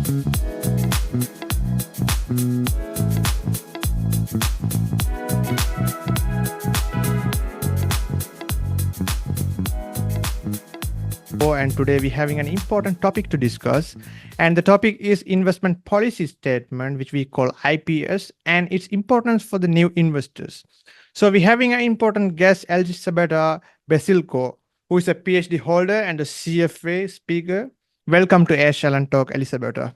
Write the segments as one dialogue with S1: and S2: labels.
S1: And today we're having an important topic to discuss. And the topic is investment policy statement, which we call IPS, and its importance for the new investors. So we're having an important guest, Elisabetta Basilko, who is a PhD holder and a CFA speaker. Welcome to Air and Talk, Elisabetta.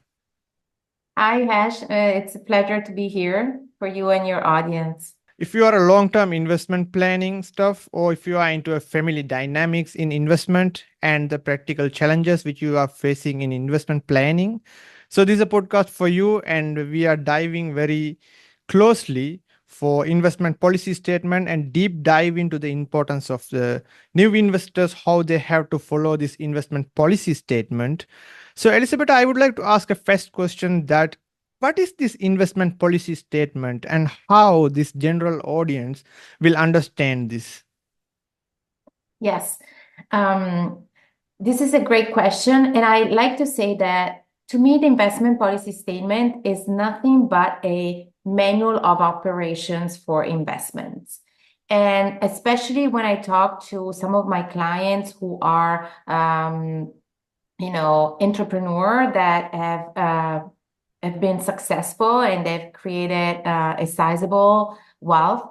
S2: Hi, Hash. It's a pleasure to be here for you and your audience.
S1: If you are a long-term investment planning stuff, or if you are into a family dynamics in investment and the practical challenges which you are facing in investment planning, so this is a podcast for you, and we are diving very closely for investment policy statement and deep dive into the importance of the new investors, how they have to follow this investment policy statement. So, Elisabetta, I would like to ask a first question that what is this investment policy statement and how this general audience will understand this?
S2: Yes, this is a great question. And I like to say that to me, the investment policy statement is nothing but a manual of operations for investments. And especially when I talk to some of my clients who are, entrepreneur that have been successful and they've created a sizable wealth,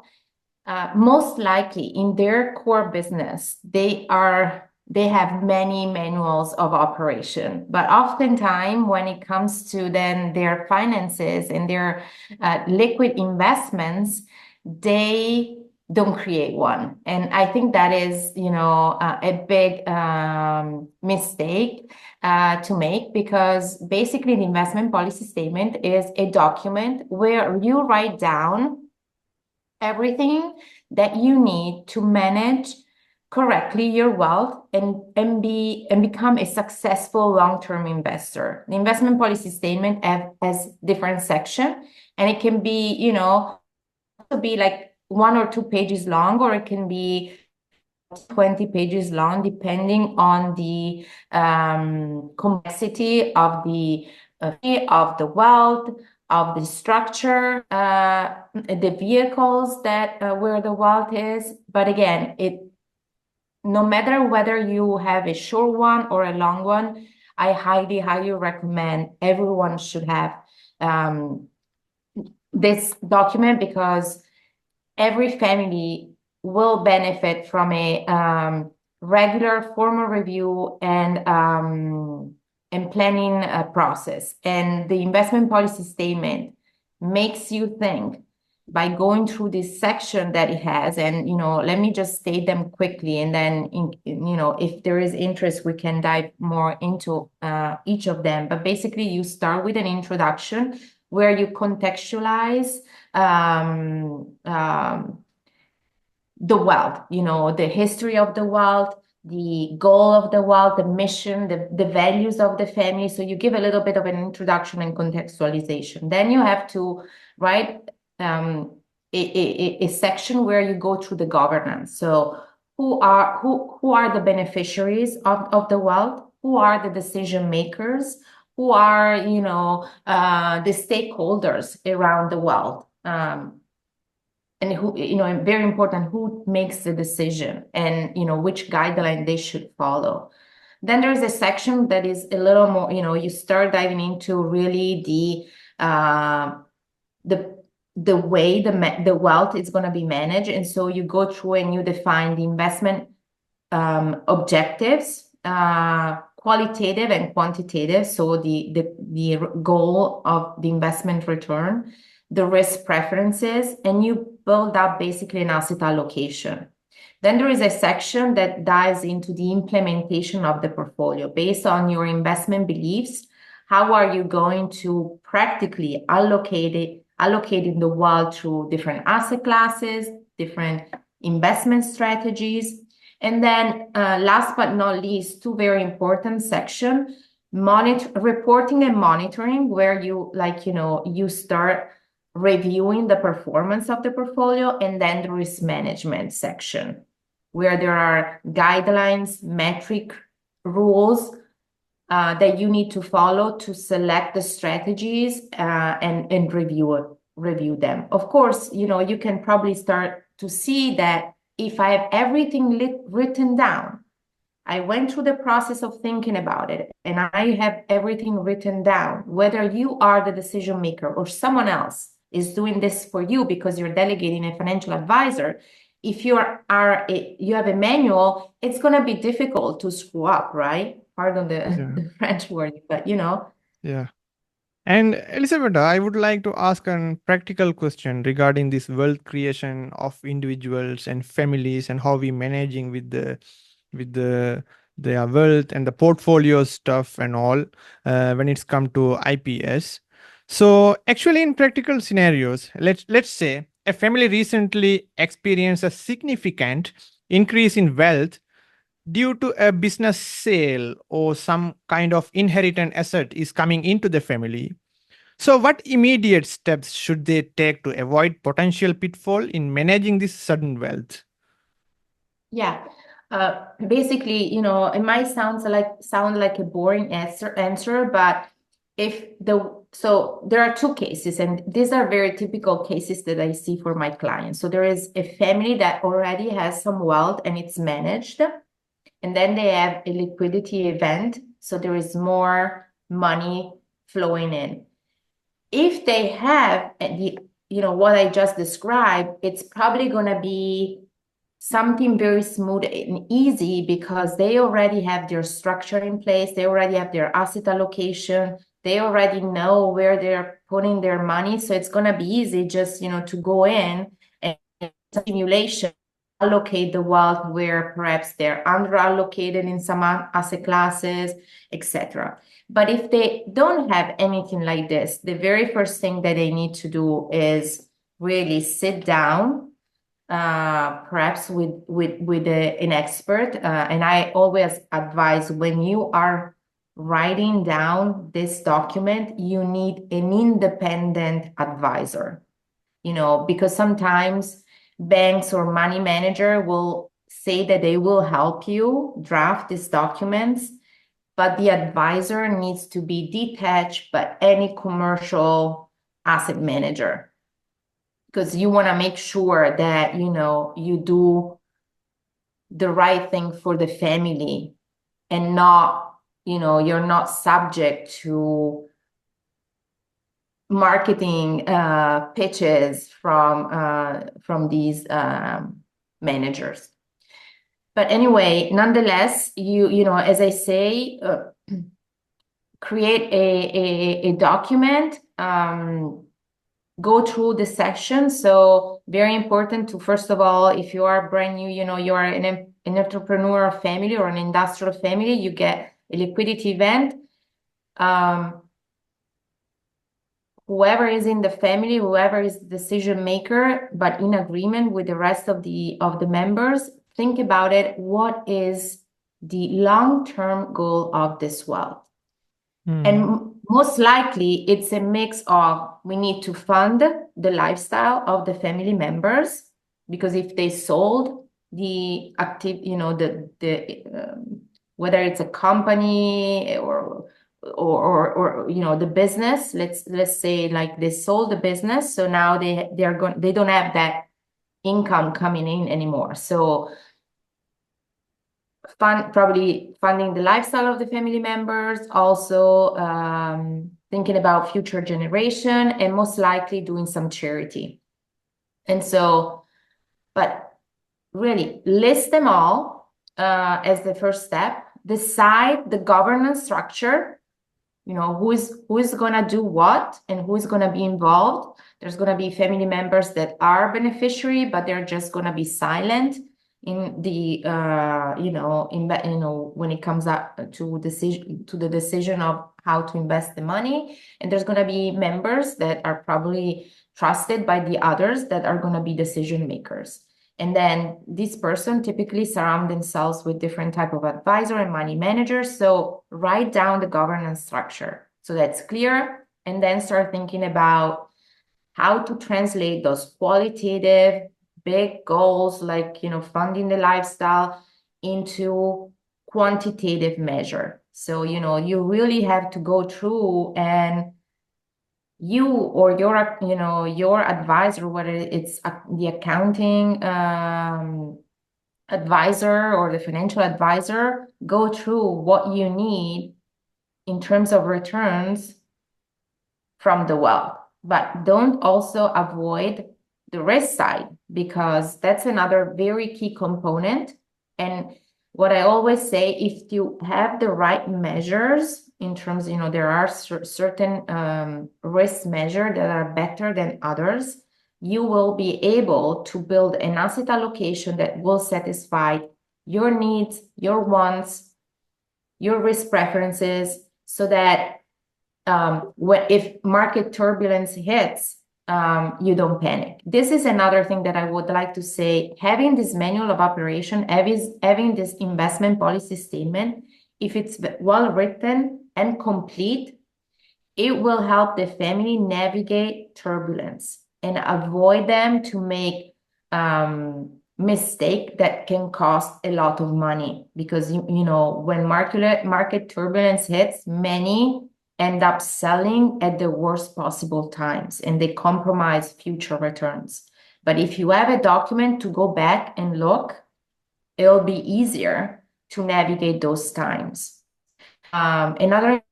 S2: most likely in their core business, they have many manuals of operation. But oftentimes when it comes to then their finances and their liquid investments, they don't create one. And I think that is, a big mistake to make, because basically the investment policy statement is a document where you write down everything that you need to manage correctly your wealth and become a successful long-term investor. The investment policy statement has different sections, and it can be, like 1 or 2 pages long, or it can be 20 pages long, depending on the complexity of the wealth, of the structure, the vehicles that where the wealth is. But again, no matter whether you have a short one or a long one, I highly recommend everyone should have this document, because every family will benefit from a regular formal review and planning process. And the investment policy statement makes you think by going through this section that it has. And, let me just state them quickly. And then, if there is interest, we can dive more into each of them. But basically, you start with an introduction where you contextualize the wealth, the history of the wealth, the goal of the wealth, the mission, the values of the family. So you give a little bit of an introduction and contextualization. Then you have to write a section where you go through the governance. So who are the beneficiaries of the wealth? Who are the decision makers? Who are, the stakeholders around the wealth? And who, very important, who makes the decision, and, which guideline they should follow. Then there's a section that is a little more, you start diving into really the way the wealth is going to be managed. And so you go through and you define the investment objectives, qualitative and quantitative. So the goal of the investment return, the risk preferences, and you build up basically an asset allocation. Then there is a section that dives into the implementation of the portfolio based on your investment beliefs. How are you going to practically allocating the wealth through different asset classes, different investment strategies? And then last but not least, 2 very important sections: reporting and monitoring, where you start reviewing the performance of the portfolio, and then the risk management section, where there are guidelines, metric rules that you need to follow to select the strategies and review them. Of course, you can probably start to see that if I have everything written down, I went through the process of thinking about it, and I have everything written down, whether you are the decision maker or someone else is doing this for you because you're delegating a financial advisor. If you have a manual, it's going to be difficult to screw up, right? Pardon
S1: Yeah.
S2: the French word, but
S1: Yeah. And Elisabetta, I would like to ask a practical question regarding this wealth creation of individuals and families and how we managing with the their wealth and the portfolio stuff and all when it's come to IPS. So actually, in practical scenarios, let's say a family recently experienced a significant increase in wealth due to a business sale or some kind of inheritance asset is coming into the family. So, what immediate steps should they take to avoid potential pitfall in managing this sudden wealth?
S2: Yeah. Basically, it might sound like a boring answer, but so there are two cases, and these are very typical cases that I see for my clients. So there is a family that already has some wealth and it's managed, and then they have a liquidity event, so there is more money flowing in. If they have what I just described, it's probably going to be something very smooth and easy because they already have their structure in place. They already have their asset allocation. They already know where they're putting their money. So it's going to be easy just, to go in and simulation, allocate the wealth where perhaps they're under allocated in some asset classes, etc. But if they don't have anything like this, the very first thing that they need to do is really sit down, perhaps with an expert. And I always advise, when you are writing down this document, you need an independent advisor, because sometimes banks or money manager will say that they will help you draft these documents, but the advisor needs to be detached by any commercial asset manager, because you want to make sure that you do the right thing for the family, and not you're not subject to marketing pitches from these managers. But anyway, nonetheless, as I say, create a document, go through the section. So very important to, first of all, if you are brand new, you are an entrepreneur family or an industrial family, you get a liquidity event. Whoever is in the family, whoever is the decision maker, but in agreement with the rest of the members, think about it. What is the long-term goal of this wealth? And most likely it's a mix of, we need to fund the lifestyle of the family members, because if they sold the active, whether it's a company or the business, let's say, like, they sold the business, so now they don't have that income coming in anymore. So probably funding the lifestyle of the family members, also thinking about future generation, and most likely doing some charity. And so, but really list them all as the first step. Decide the governance structure, who is going to do what and who is going to be involved. There's going to be family members that are beneficiary, but they're just going to be silent in the when it comes up to the decision of how to invest the money. And there's going to be members that are probably trusted by the others that are going to be decision makers. And then this person typically surround themselves with different type of advisor and money managers. So write down the governance structure so that's clear, and then start thinking about how to translate those qualitative big goals, like funding the lifestyle, into quantitative measure. So, you really have to go through, and you or your advisor, whether it's the accounting advisor or the financial advisor, go through what you need in terms of returns from the wealth. But don't also avoid the risk side, because that's another very key component. And what I always say, if you have the right measures in terms, there are certain risk measures that are better than others, you will be able to build an asset allocation that will satisfy your needs, your wants, your risk preferences, so that if market turbulence hits, you don't panic. This is another thing that I would like to say. Having this manual of operation, having this investment policy statement, if it's well written and complete, it will help the family navigate turbulence and avoid them to make mistake that can cost a lot of money. Because when market turbulence hits, many end up selling at the worst possible times, and they compromise future returns. But if you have a document to go back and look, it'll be easier to navigate those times. Another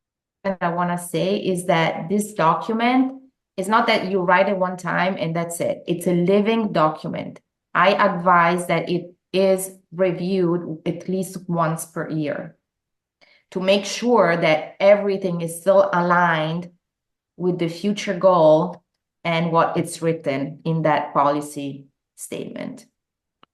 S2: that I want to say is that this document is not that you write it one time and that's it. It's a living document. I advise that it is reviewed at least once per year to make sure that everything is still aligned with the future goal and what it's written in that policy statement.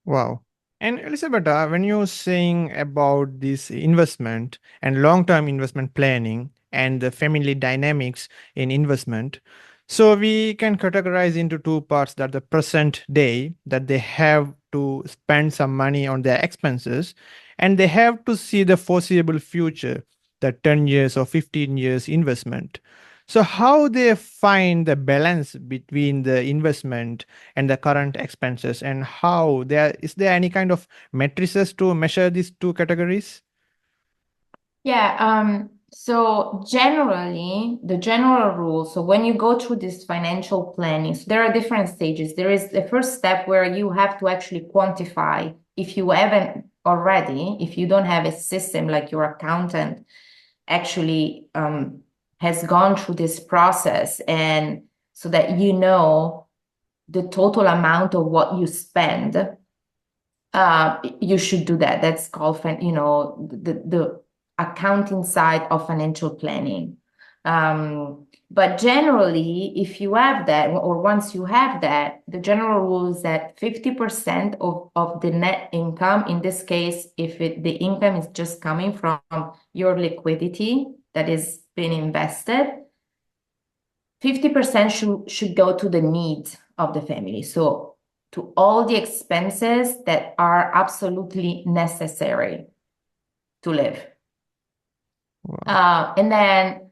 S1: Wow. And Elisabetta, when you're saying about this investment and long-term investment planning and the family dynamics in investment, so we can categorize into two parts, that the present day, that they have to spend some money on their expenses, and they have to see the foreseeable future, the 10 years or 15 years investment. So how they find the balance between the investment and the current expenses, and how there is there any kind of matrices to measure these two categories?
S2: Yeah, so generally, the general rule, so when you go through this financial planning, so there are different stages. There is the first step where you have to actually quantify, if you haven't already, if you don't have a system like your accountant actually has gone through this process, and so that the total amount of what you spend, you should do that. That's called, the accounting side of financial planning. But generally, if you have that, or once you have that, the general rule is that 50% of the net income, in this case, if the income is just coming from your liquidity that is being invested, 50% should go to the needs of the family. So to all the expenses that are absolutely necessary to live.
S1: Wow.
S2: And then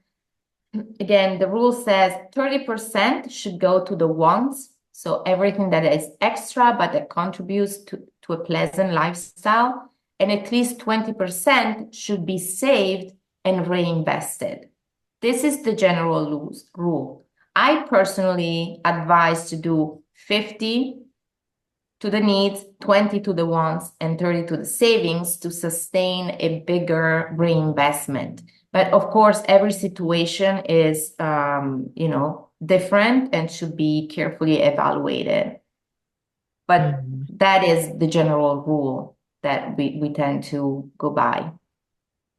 S2: again, the rule says 30% should go to the wants. So everything that is extra, but that contributes to a pleasant lifestyle. And at least 20% should be saved and reinvested. This is the general rule. I personally advise to do 50 to the needs, 20 to the wants, and 30 to the savings to sustain a bigger reinvestment. But of course, every situation is, different and should be carefully evaluated. But
S1: Mhm.
S2: that is the general rule that we tend to go by.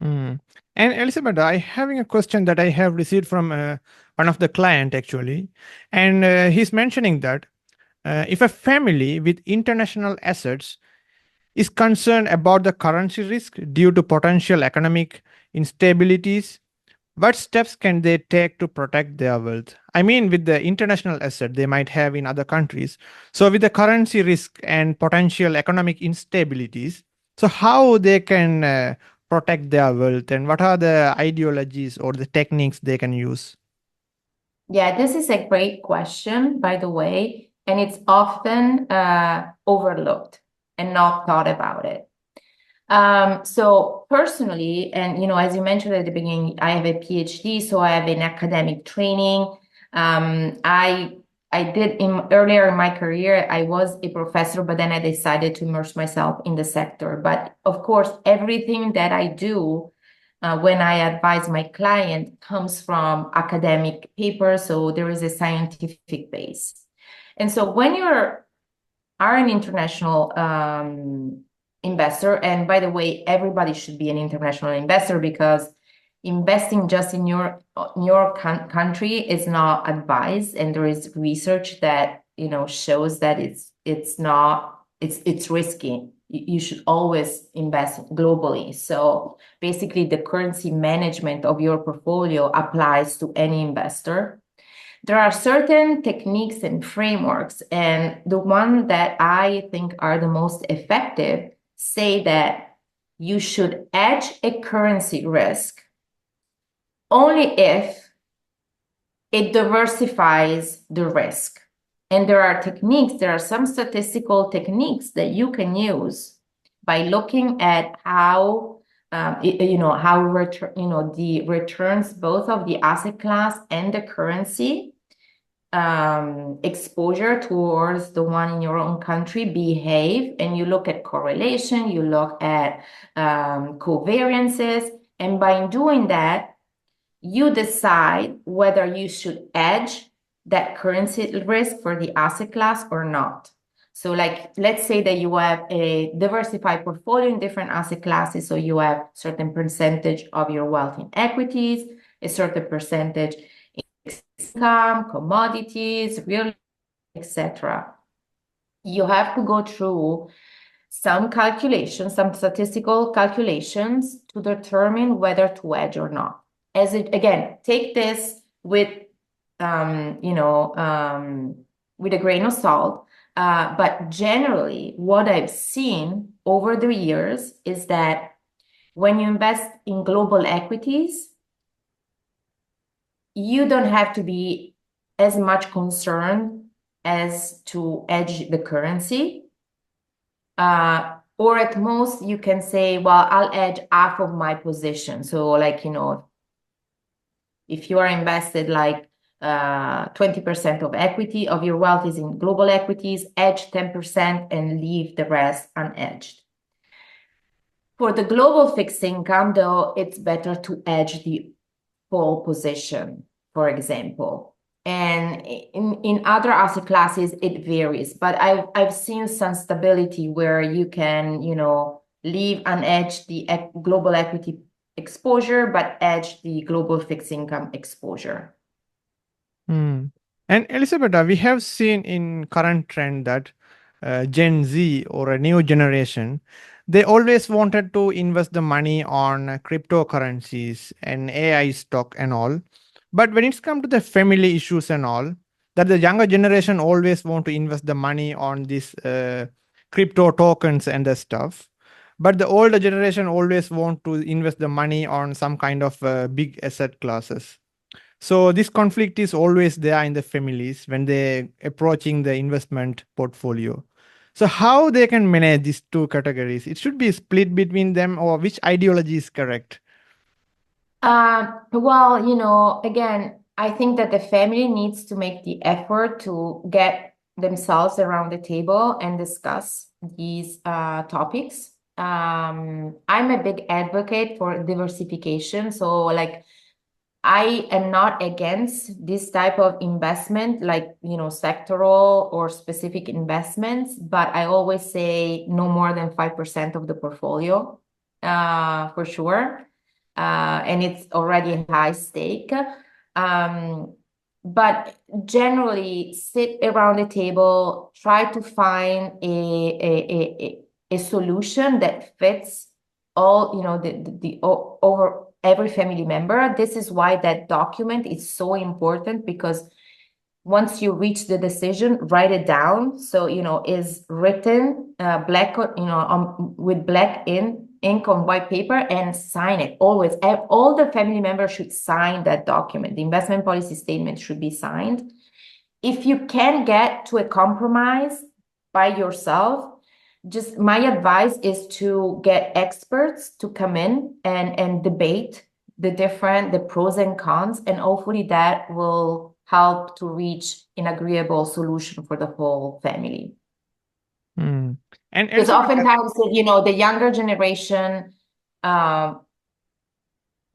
S1: Mm. And Elizabeth, I having a question that I have received from one of the client actually, and he's mentioning that if a family with international assets is concerned about the currency risk due to potential economic instabilities, what steps can they take to protect their wealth? I mean, with the international asset they might have in other countries. So, with the currency risk and potential economic instabilities, so how they can protect their wealth, and what are the ideologies or the techniques they can use?
S2: Yeah, this is a great question, by the way, and it's often overlooked and not thought about it. So personally, and as you mentioned at the beginning, I have a PhD, so I have an academic training. I did earlier in my career, I was a professor, but then I decided to immerse myself in the sector. But of course, everything that I do when I advise my client comes from academic papers, so there is a scientific base. And so when are an international investor, and by the way, everybody should be an international investor, because investing just in your country is not advised, and there is research that shows that it's risky. You should always invest globally. So basically, the currency management of your portfolio applies to any investor. There are certain techniques and frameworks, and the one that I think are the most effective say that you should hedge a currency risk only if it diversifies the risk. And there are some statistical techniques that you can use by looking at how the returns both of the asset class and the currency exposure towards the one in your own country behave, and you look at correlation, you look at covariances, and by doing that, you decide whether you should hedge that currency risk for the asset class or not. So let's say that you have a diversified portfolio in different asset classes, so you have a certain percentage of your wealth in equities, a certain percentage income, commodities, real estate, etc. You have to go through some calculations, some statistical calculations to determine whether to hedge or not. Again, take this with with a grain of salt. But generally, what I've seen over the years is that when you invest in global equities, you don't have to be as much concerned as to hedge the currency. Or at most, you can say, well, I'll hedge half of my position. So if you are invested 20% of equity of your wealth is in global equities, hedge 10% and leave the rest unhedged. For the global fixed income, though, it's better to hedge the full position, for example. And in other asset classes, it varies. But I've seen some stability where you can, leave unhedged the global equity exposure, but hedge the global fixed income exposure.
S1: Hmm. And Elisabetta, we have seen in current trend that Gen Z or a new generation, they always wanted to invest the money on cryptocurrencies and AI stock and all. But when it's come to the family issues and all, that the younger generation always want to invest the money on these crypto tokens and the stuff. But the older generation always want to invest the money on some kind of big asset classes. So this conflict is always there in the families when they approaching the investment portfolio. So how they can manage these two categories? It should be split between them, or which ideology is correct?
S2: Well, again, I think that the family needs to make the effort to get themselves around the table and discuss these topics. I'm a big advocate for diversification. So, I am not against this type of investment, sectoral or specific investments, but I always say no more than 5% of the portfolio, for sure. And it's already high stake. But generally, sit around the table, try to find a solution that fits all, over every family member. This is why that document is so important, because once you reach the decision, write it down. So, is written black, with black ink on white paper, and sign it always. All the family members should sign that document. The investment policy statement should be signed. If you can get to a compromise by yourself, just my advice is to get experts to come in and debate the pros and cons, and hopefully that will help to reach an agreeable solution for the whole family.
S1: Mm. And
S2: Because
S1: Elisabetta,
S2: oftentimes, you know, the younger generation,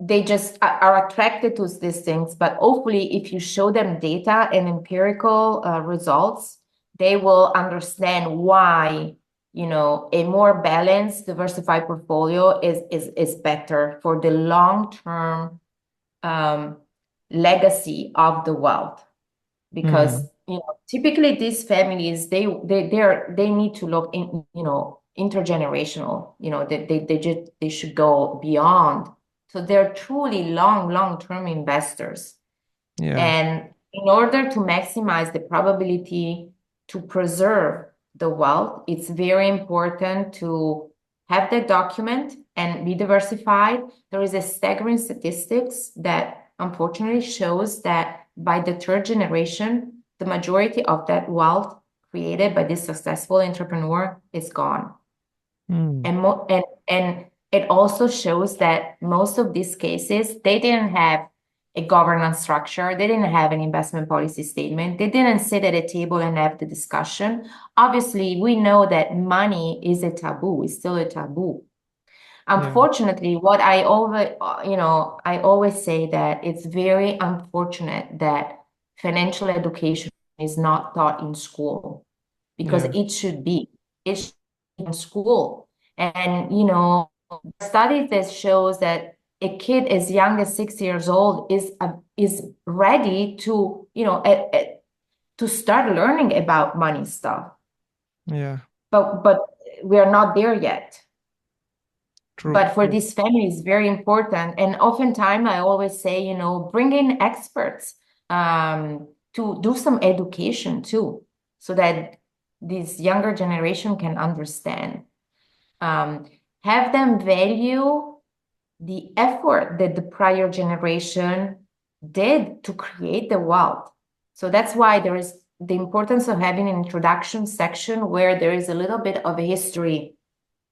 S2: they just are attracted to these things. But hopefully, if you show them data and empirical results, they will understand why, you know, a more balanced, diversified portfolio is better for the long-term legacy of the wealth. Because
S1: mm,
S2: you know, typically these families they need to look in, you know, intergenerational, you know, they should go beyond, so they're truly long-term investors.
S1: yeah,
S2: And in order to maximize the probability to preserve the wealth, it's very important to have the document and be diversified. There is a staggering statistics that unfortunately shows that by the third generation, the majority of that wealth created by this successful entrepreneur is gone.
S1: mm,
S2: And it also shows that most of these cases, they didn't have a governance structure, they didn't have an investment policy statement, they didn't sit at a table and have the discussion. Obviously, we know that money is a taboo, it's still a taboo.
S1: yeah,
S2: Unfortunately, what I always, you know, I always say that it's very unfortunate that financial education is not taught in school, because
S1: yeah,
S2: it should be. It should be in school. And, you know, studies that shows that a kid as young as 6 years old is ready to, you know, to start learning about money stuff.
S1: yeah,
S2: But we are not there yet.
S1: true,
S2: But for
S1: true.
S2: this family, it's very important. And oftentimes, I always say, you know, bring in experts to do some education too, so that this younger generation can understand. Um, have them value the effort that the prior generation did to create the wealth. So that's why there is the importance of having an introduction section where there is a little bit of a history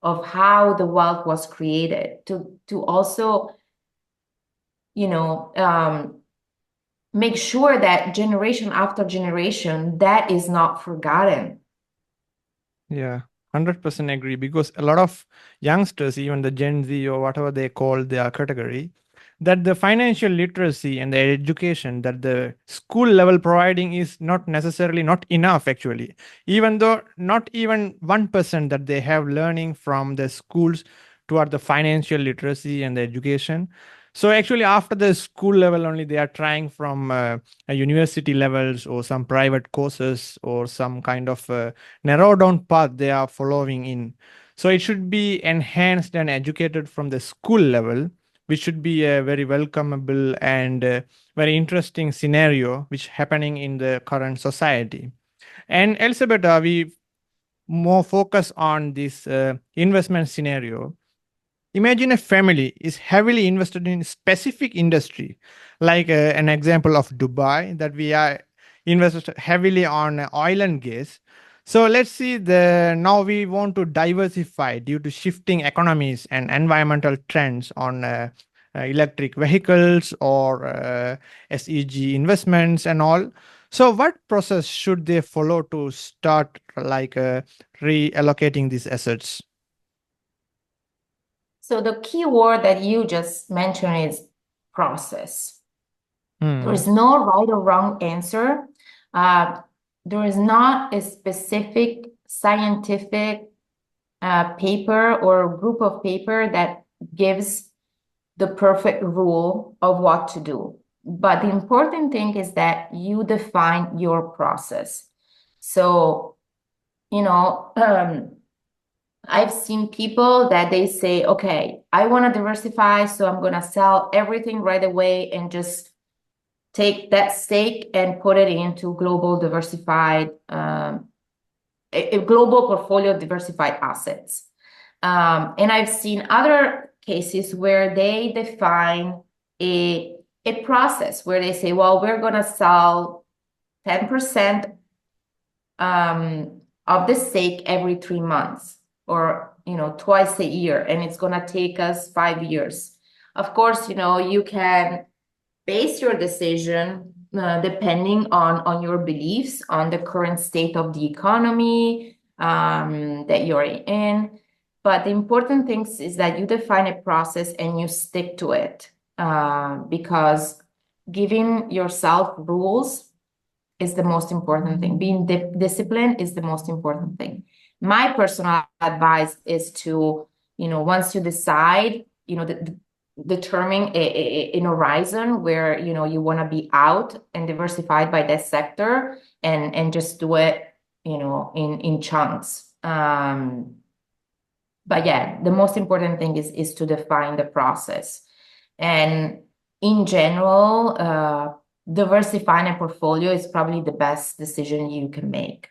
S2: of how the wealth was created, to also, you know, make sure that generation after generation that is not forgotten.
S1: Yeah, 100% agree, because a lot of youngsters, even the Gen Z or whatever they call their category, that the financial literacy and the education that the school level providing is not necessarily not enough actually, even though not even 1% that they have learning from the schools toward the financial literacy and the education. So actually after the school level only they are trying from a university levels or some private courses or some kind of narrow down path they are following in. So it should be enhanced and educated from the school level, which should be a very welcomable and very interesting scenario which happening in the current society. And Elisabetta, we more focus on this investment scenario. Imagine a family is heavily invested in specific industry, like an example of Dubai that we are invested heavily on oil and gas. So let's see the now we want to diversify due to shifting economies and environmental trends on electric vehicles or SEG investments and all. So what process should they follow to start like reallocating these assets?
S2: So the key word that you just mentioned is process. There
S1: Hmm.
S2: is no right or wrong answer. There is not a specific scientific paper or group of paper that gives the perfect rule of what to do. But the important thing is that you define your process. So, you know, I've seen people that they say, okay, I want to diversify, so I'm going to sell everything right away and just take that stake and put it into global diversified, a global portfolio of diversified assets. And I've seen other cases where they define a process where they say, well, we're going to sell 10% of the stake every 3 months. or twice a year, and it's going to take us 5 years. Of course, you can base your decision depending on your beliefs, on the current state of the economy that you're in. But the important thing is that you define a process and you stick to it, because giving yourself rules is the most important thing. Being disciplined is the most important thing. My personal advice is to, once you decide, determine an horizon where, you want to be out and diversified by that sector, and just do it, in chunks. But yeah, the most important thing is to define the process. And in general, diversifying a portfolio is probably the best decision you can make.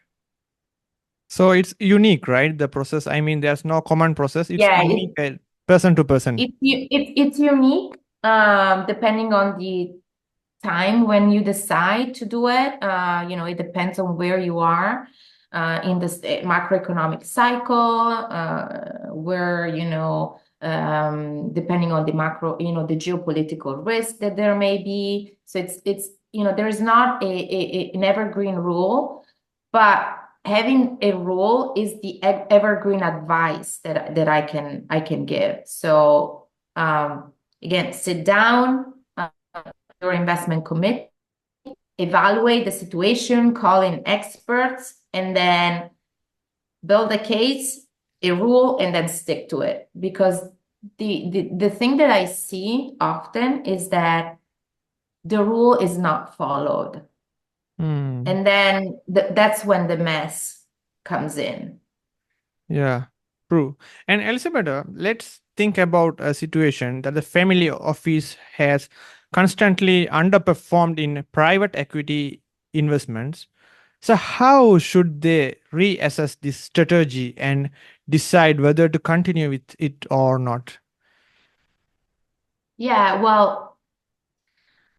S1: So it's unique, right? The process. I mean, there's no common process. It's
S2: Yeah,
S1: unique, person to person.
S2: it's unique, depending on the time when you decide to do it. It depends on where you are in this macroeconomic cycle, where, depending on the macro, the geopolitical risk that there may be. So it's there is not an evergreen rule, but having a rule is the evergreen advice that I can give. So again, sit down, your investment committee, evaluate the situation, call in experts, and then build a case, a rule, and then stick to it. Because the thing that I see often is that the rule is not followed.
S1: Hmm.
S2: And then that's when the mess comes in.
S1: Yeah, true. And Elisabetta, let's think about a situation that the family office has constantly underperformed in private equity investments. So, how should they reassess this strategy and decide whether to continue with it or not?
S2: Yeah, well,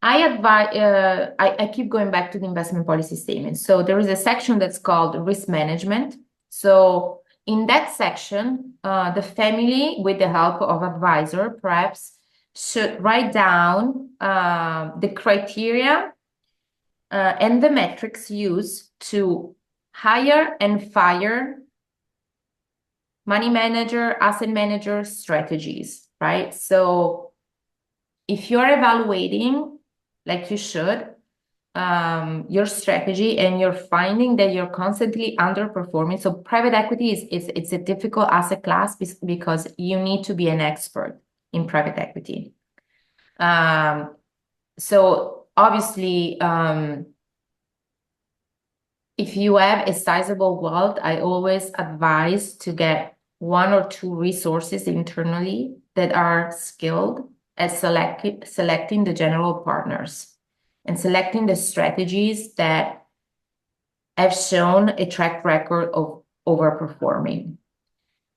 S2: I advise, I keep going back to the investment policy statement. So there is a section that's called risk management. So in that section, the family, with the help of advisor, perhaps, should write down the criteria and the metrics used to hire and fire money manager, asset manager strategies, right? So if you're evaluating, like you should, your strategy, and you're finding that you're constantly underperforming. So private equity it's a difficult asset class because you need to be an expert in private equity. So obviously, if you have a sizable wealth, I always advise to get one or two resources internally that are skilled at selecting the general partners and selecting the strategies that have shown a track record of overperforming.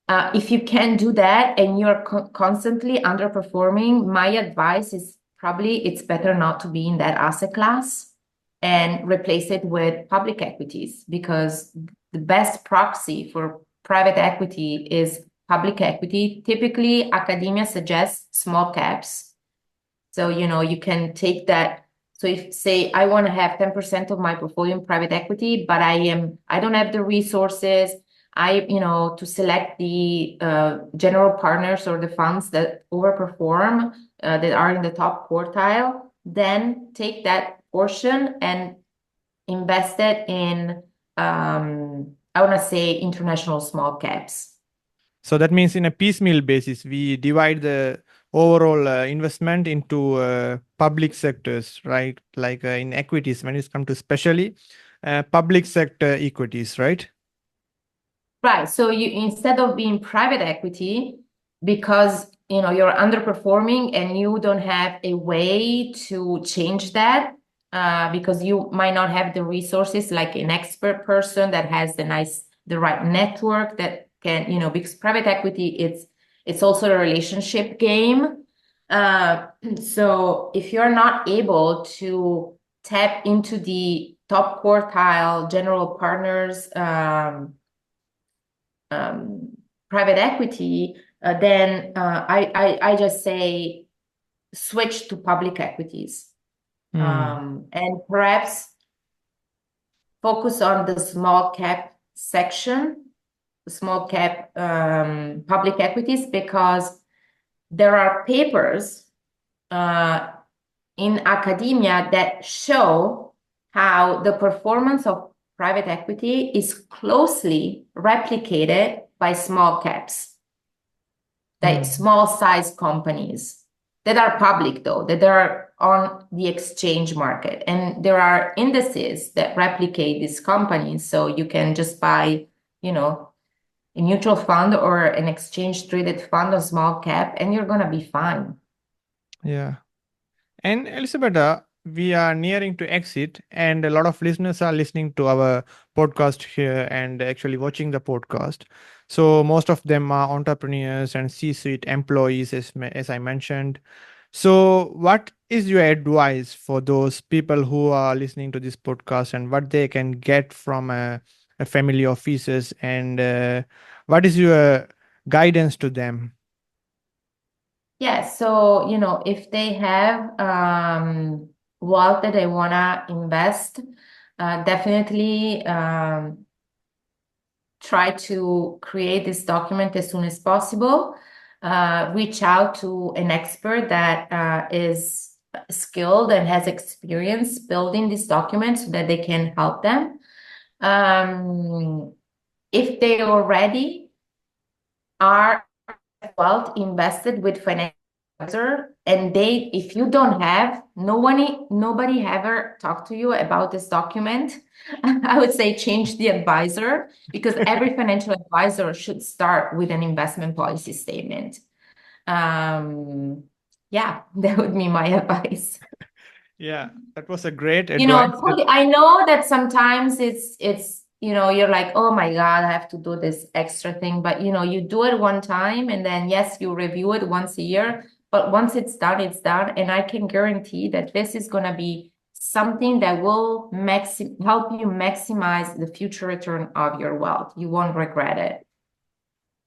S2: If you can do that and you're constantly underperforming, my advice is probably it's better not to be in that asset class and replace it with public equities, because the best proxy for private equity is public equity. Typically, academia suggests small caps. So, you can take that. So if, say, I want to have 10% of my portfolio in private equity, but I don't have the resources, to select the general partners or the funds that overperform, that are in the top quartile, then take that portion and invest it in, I want to say, international small caps.
S1: So that means in a piecemeal basis, we divide the overall investment into public sectors, right? Like in equities, when it comes to especially public sector equities, right?
S2: Right. So you, instead of being private equity, because you're underperforming and you don't have a way to change that, because you might not have the resources, like an expert person that has the right network that can, because private equity, it's also a relationship game. So if you're not able to tap into the top quartile general partners, private equity, then I just say switch to public equities, and perhaps focus on the small cap section, small cap public equities, because there are papers in academia that show how the performance of private equity is closely replicated by small caps, like small size companies that are public, though, that are on the exchange market. And there are indices that replicate these companies. So you can just buy, a mutual fund or an exchange traded fund on small cap, and you're going to be fine.
S1: Yeah. And Elisabetta, we are nearing to exit, and a lot of listeners are listening to our podcast here and actually watching the podcast. So most of them are entrepreneurs and C-suite employees, as I mentioned. So, what is your advice for those people who are listening to this podcast, and what they can get from a family offices, and what is your guidance to them?
S2: Yeah, so if they have wealth that they wanna invest, definitely try to create this document as soon as possible. Reach out to an expert that is skilled and has experience building this document so that they can help them. If they already are wealth invested with financial advisor, and if you don't have, nobody ever talked to you about this document, I would say change the advisor, because every financial advisor should start with an investment policy statement. Yeah, that would be my advice.
S1: Yeah, that was a great advice.
S2: I know that sometimes it's you're like, oh my God, I have to do this extra thing. But you do it one time, and then yes, you review it once a year. But once it's done, it's done. And I can guarantee that this is gonna be something that will help you maximize the future return of your wealth. You won't regret it.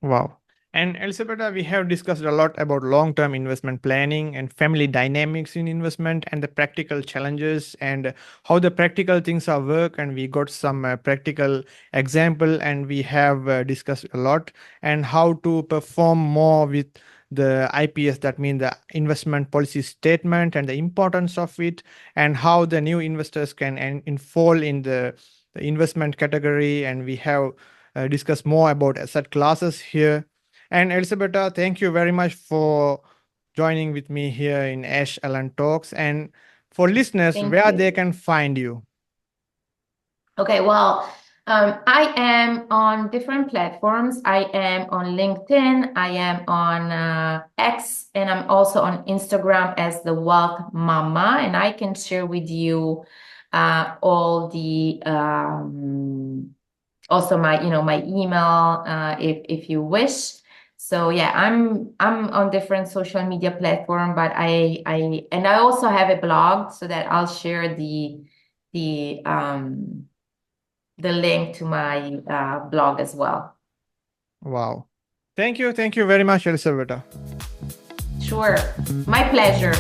S1: Wow. And Elisabetta, we have discussed a lot about long term investment planning and family dynamics in investment and the practical challenges and how the practical things are work. And we got some practical example, and we have discussed a lot and how to perform more with the IPS, that means the investment policy statement, and the importance of it, and how the new investors can fall in the investment category. And we have discuss more about asset classes here. And Elisabetta, thank you very much for joining with me here in Ash Allen Talks. And for listeners,
S2: Thank
S1: where
S2: you.
S1: they can find you.
S2: Okay, well, I am on different platforms. I am on LinkedIn, I am on X, and I'm also on Instagram as the Wealth Mama. And I can share with you all the also my email if you wish. So yeah, I'm on different social media platform, but I also have a blog so that I'll share the link to my blog as well.
S1: Wow. Thank you. Thank you very much, Elisabetta.
S2: Sure. My pleasure.